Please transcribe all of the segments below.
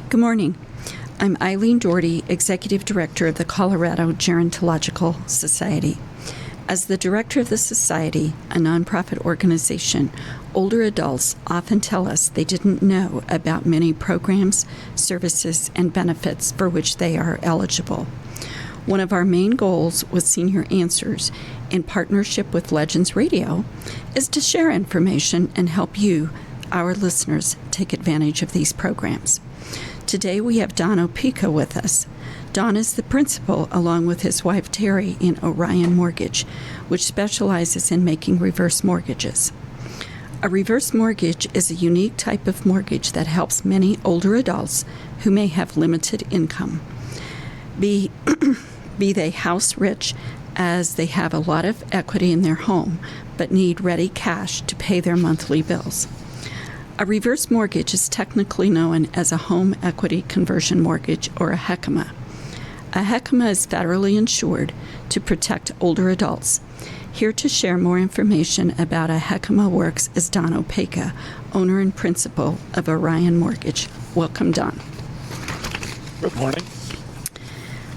Good morning. I'm Eileen Doherty, Executive Director of the Colorado Gerontological Society. As the director of the society, a nonprofit organization, older adults often tell us they didn't know about many programs, services, and benefits for which they are eligible. One of our main goals with Senior Answers, in partnership with Legends Radio, is to share information and help you, our listeners, take advantage of these programs. Today we have Don Opica with us. Don is the principal, along with his wife Terry, in Orion Mortgage, which specializes in making reverse mortgages. A reverse mortgage is a unique type of mortgage that helps many older adults who may have limited income. Be they house rich, as they have a lot of equity in their home, but need ready cash to pay their monthly bills. A reverse mortgage is technically known as a home equity conversion mortgage, or a HECMA. A HECMA is federally insured to protect older adults. Here to share more information about how HECMA works is Don Opica, owner and principal of Orion Mortgage. Welcome, Don. Good morning.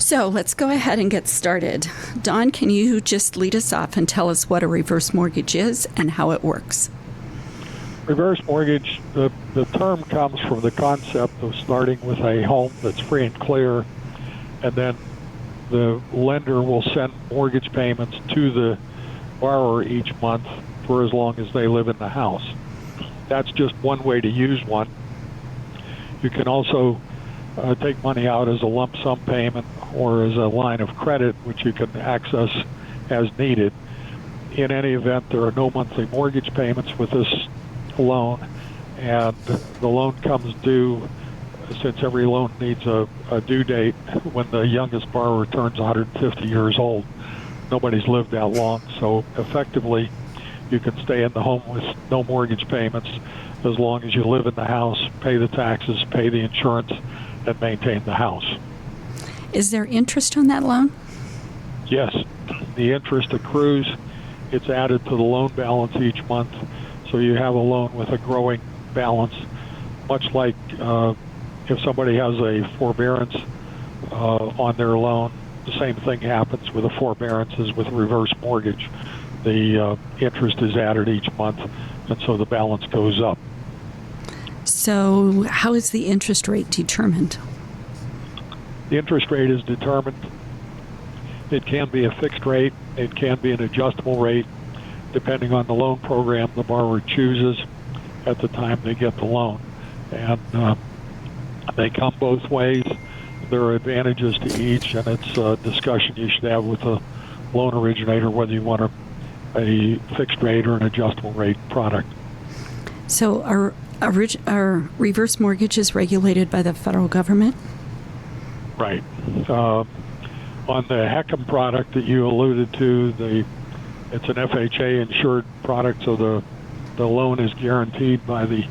So let's go ahead and get started. Don, can you just lead us off and tell us what a reverse mortgage is and how it works? Reverse mortgage, the term comes from the concept of starting with a home that's free and clear, and then the lender will send mortgage payments to the borrower each month for as long as they live in the house. That's just one way to use one. You can also take money out as a lump sum payment or as a line of credit, which you can access as needed. In any event, there are no monthly mortgage payments with this loan, and the loan comes due, since every loan needs a due date, when the youngest borrower turns 150 years old. Nobody's lived that long, so effectively you can stay in the home with no mortgage payments as long as you live in the house, pay the taxes, pay the insurance, and maintain the house. Is there interest on that loan? Yes, the interest accrues. It's added to the loan balance each month, so you have a loan with a growing balance, much like if somebody has a forbearance on their loan. The same thing happens with a forbearance as with a reverse mortgage. The interest is added each month, and so the balance goes up. So how is the interest rate determined? The interest rate is determined. It can be a fixed rate. It can be an adjustable rate, depending on the loan program the borrower chooses at the time they get the loan. And they come both ways. There are advantages to each, and it's a discussion you should have with the loan originator whether you want a fixed rate or an adjustable rate product. So our reverse mortgage is regulated by the federal government? Right. On the HECM product that you alluded to, it's an FHA insured product, so the loan is guaranteed by the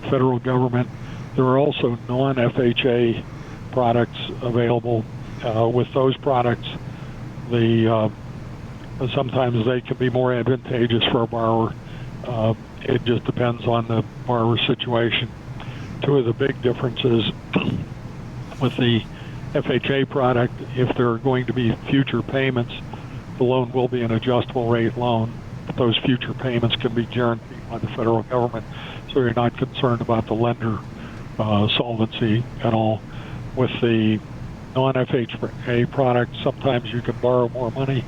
federal government. There are also non-FHA products available. With those products, sometimes they can be more advantageous for a borrower. It just depends on the borrower's situation. Two of the big differences with the FHA product, if there are going to be future payments, the loan will be an adjustable rate loan, but those future payments can be guaranteed by the federal government, so you're not concerned about the lender solvency at all. With the non-FHA product, sometimes you can borrow more money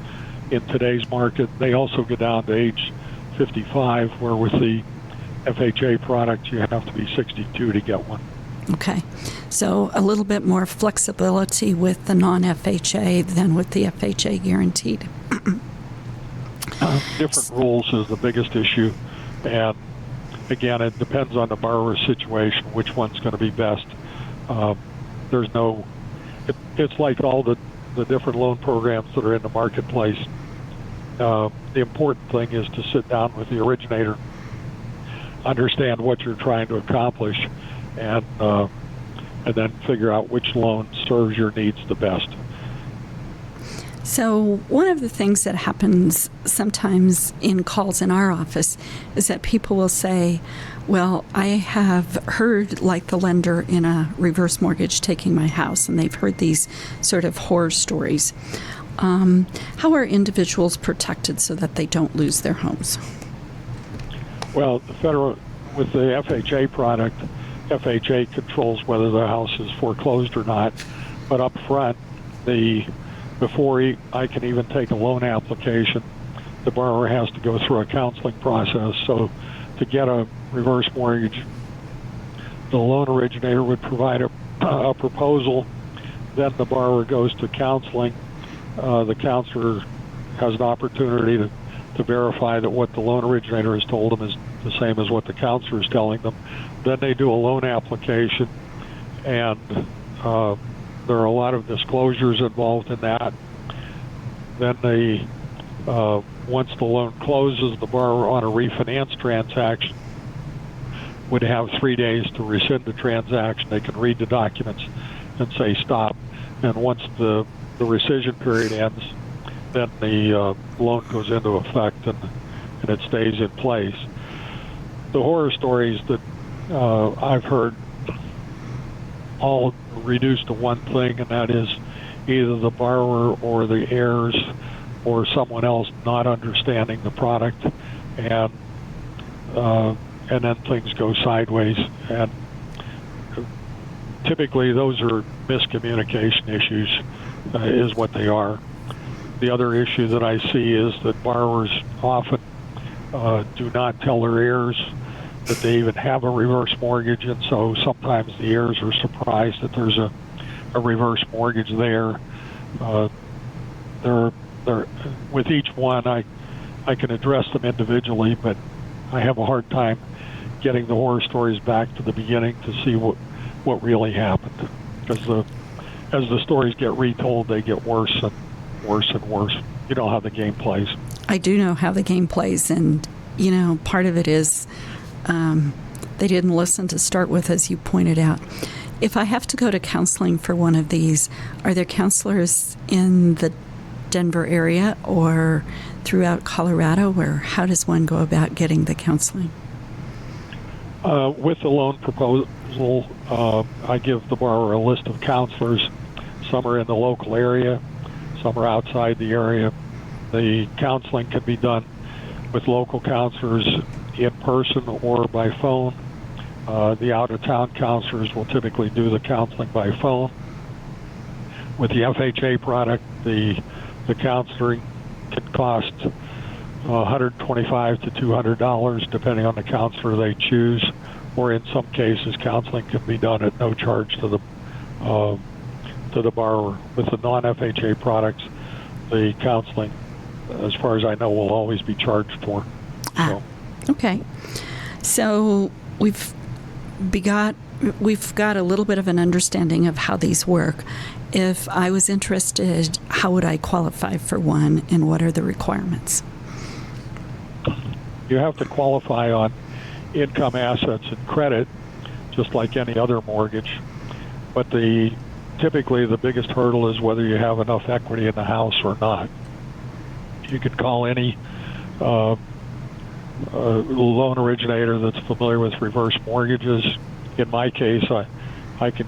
in today's market. They also go down to age 55, where with the FHA product, you have to be 62 to get one. Okay. So a little bit more flexibility with the non-FHA than with the FHA guaranteed. Different rules is the biggest issue. And again, it depends on the borrower's situation, which one's going to be best. It's like all the different loan programs that are in the marketplace. The important thing is to sit down with the originator, understand what you're trying to accomplish, and then figure out which loan serves your needs the best. So, one of the things that happens sometimes in calls in our office is that people will say, well, I have heard, like the lender in a reverse mortgage taking my house, and they've heard these sort of horror stories. How are individuals protected so that they don't lose their homes? Well, with the FHA product, FHA controls whether the house is foreclosed or not. But up front, before I can even take a loan application, the borrower has to go through a counseling process. So to get a reverse mortgage, the loan originator would provide a proposal. Then the borrower goes to counseling. The counselor has an opportunity to verify that what the loan originator has told them is the same as what the counselor is telling them. Then they do a loan application, and there are a lot of disclosures involved in that. Then once the loan closes, the borrower on a refinance transaction would have 3 days to rescind the transaction. They can read the documents and say stop. And once the rescission period ends, then the loan goes into effect and it stays in place. The horror stories that I've heard all reduced to one thing, and that is either the borrower or the heirs or someone else not understanding the product, and then things go sideways. And typically those are miscommunication issues, is what they are. The other issue that I see is that borrowers often do not tell their heirs that they even have a reverse mortgage, and so sometimes the heirs are surprised that there's a reverse mortgage there. With each one, I can address them individually, but I have a hard time getting the horror stories back to the beginning to see what really happened, because as the stories get retold, they get worse and worse and worse. You know how the game plays. I do know how the game plays, and part of it is they didn't listen to start with, as you pointed out. If I have to go to counseling for one of these, are there counselors in the Denver area or throughout Colorado, or how does one go about getting the counseling? With the loan proposal, I give the borrower a list of counselors. Some are in the local area, some are outside the area. The counseling can be done with local counselors in person or by phone. The out-of-town counselors will typically do the counseling by phone. With the FHA product, the counseling can cost $125 to $200 depending on the counselor they choose, or in some cases counseling can be done at no charge to the borrower. With the non-FHA products, the counseling, as far as I know, will always be charged for. Okay. So we've got a little bit of an understanding of how these work. If I was interested, how would I qualify for one, and what are the requirements? You have to qualify on income, assets, and credit, just like any other mortgage. But typically the biggest hurdle is whether you have enough equity in the house or not. You can call any loan originator that's familiar with reverse mortgages. In my case, I can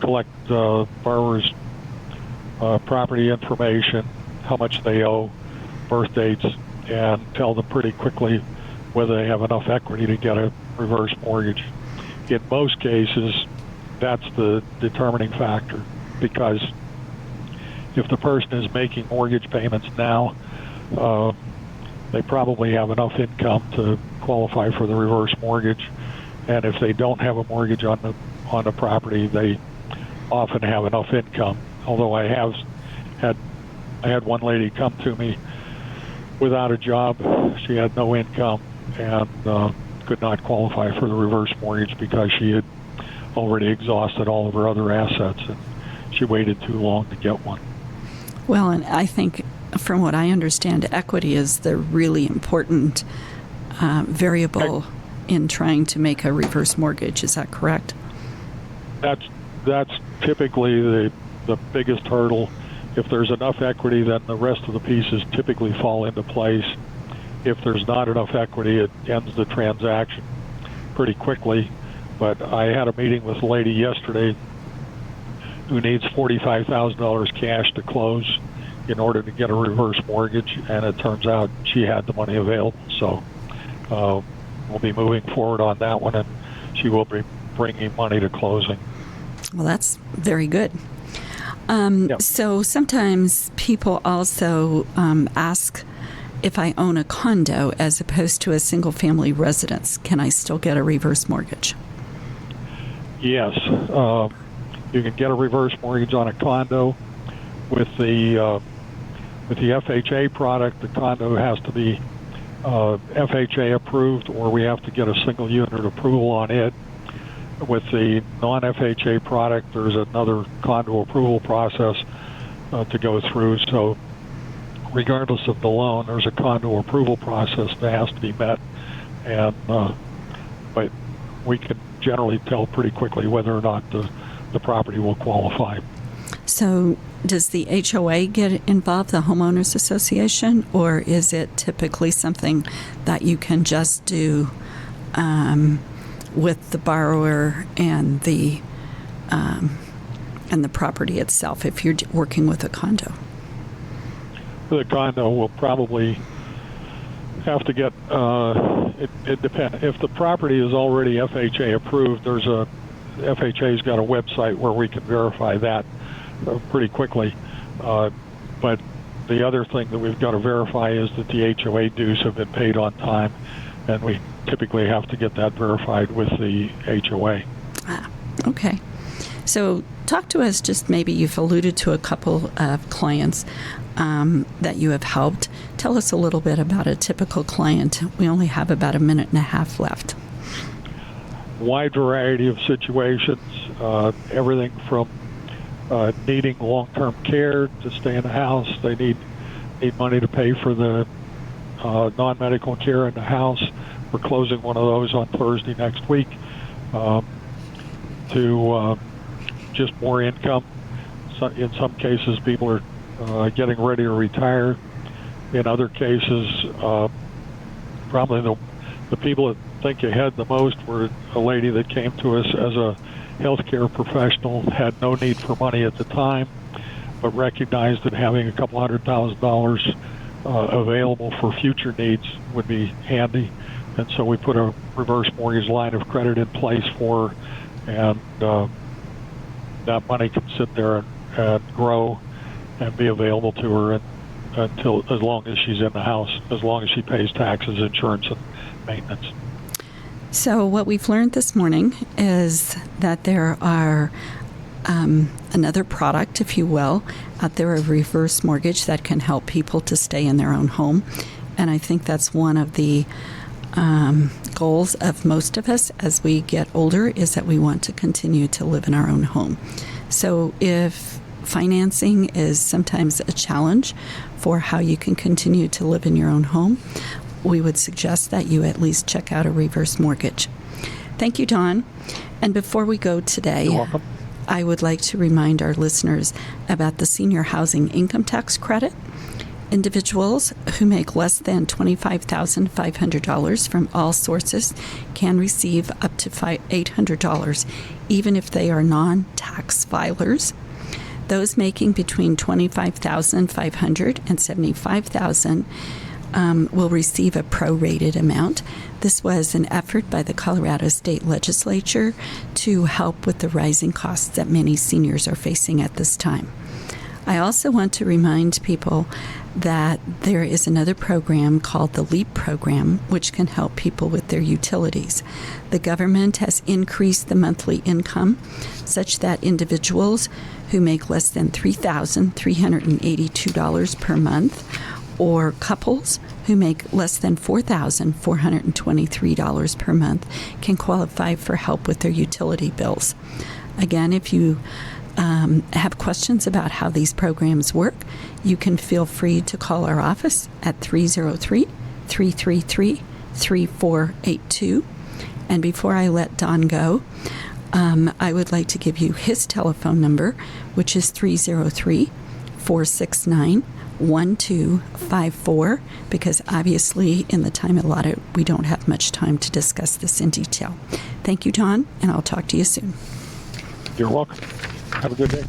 collect borrowers' property information, how much they owe, birth dates, and tell them pretty quickly whether they have enough equity to get a reverse mortgage. In most cases, that's the determining factor, because if the person is making mortgage payments now, they probably have enough income to qualify for the reverse mortgage. And if they don't have a mortgage on the property, they often have enough income. Although I had one lady come to me without a job. She had no income and could not qualify for the reverse mortgage because she had already exhausted all of her other assets, and she waited too long to get one. Well, and I think, from what I understand, equity is the really important variable in trying to make a reverse mortgage. Is that correct? That's typically the biggest hurdle If there's enough equity, then the rest of the pieces typically fall into place. If there's not enough equity, it ends the transaction pretty quickly. But I had a meeting with a lady yesterday who needs $45,000 cash to close in order to get a reverse mortgage, and it turns out she had the money available. So we'll be moving forward on that one, and she will be bringing money to closing. Well, that's very good. Yep. So sometimes people also ask if I own a condo as opposed to a single-family residence, can I still get a reverse mortgage? Yes. You can get a reverse mortgage on a condo. With the FHA product, the condo has to be FHA approved, or we have to get a single unit approval on it. With the non-FHA product, there's another condo approval process to go through. So regardless of the loan, there's a condo approval process that has to be met. And but we can generally tell pretty quickly whether or not the property will qualify. So does the HOA get involved, the homeowners association, or is it typically something that you can just do with the borrower and the property itself if you're working with a condo? The condo will probably have to get, it depends. If the property is already FHA approved, FHA's got a website where we can verify that pretty quickly. But the other thing that we've got to verify is that the HOA dues have been paid on time, and we typically have to get that verified with the HOA. Okay. So talk to us, just maybe you've alluded to a couple of clients that you have helped. Tell us a little bit about a typical client. We only have about a minute and a half left. Wide variety of situations, everything from needing long-term care to stay in the house. They need money to pay for the non-medical care in the house. We're closing one of those on Thursday next week. To just more income. So in some cases, people are getting ready to retire. In other cases, probably the people that think ahead the most were a lady that came to us as a healthcare professional, had no need for money at the time, but recognized that having a couple $100,000 available for future needs would be handy. And so we put a reverse mortgage line of credit in place for her, and that money can sit there and grow and be available to her until as long as she's in the house, as long as she pays taxes, insurance, and maintenance. So what we've learned this morning is that there are another product, if you will, out there, a reverse mortgage that can help people to stay in their own home. And I think that's one of the goals of most of us as we get older, is that we want to continue to live in our own home. So if financing is sometimes a challenge for how you can continue to live in your own home, we would suggest that you at least check out a reverse mortgage. Thank you, Don. And before we go today, You're welcome. I would like to remind our listeners about the senior housing income tax credit. Individuals who make less than $25,500 from all sources can receive up to $800, even if they are non-tax filers. Those making between $25,500 and $75,000 will receive a prorated amount. This was an effort by the Colorado State Legislature to help with the rising costs that many seniors are facing at this time. I also want to remind people that there is another program called the LEAP program, which can help people with their utilities. The government has increased the monthly income such that individuals who make less than $3,382 per month, or couples who make less than $4,423 per month, can qualify for help with their utility bills. Again, if you have questions about how these programs work, you can feel free to call our office at 303-333-3482. And before I let Don go, I would like to give you his telephone number, which is 303 469-1254, because obviously in the time allotted, we don't have much time to discuss this in detail. Thank you, Don, and I'll talk to you soon. You're welcome. Have a good day.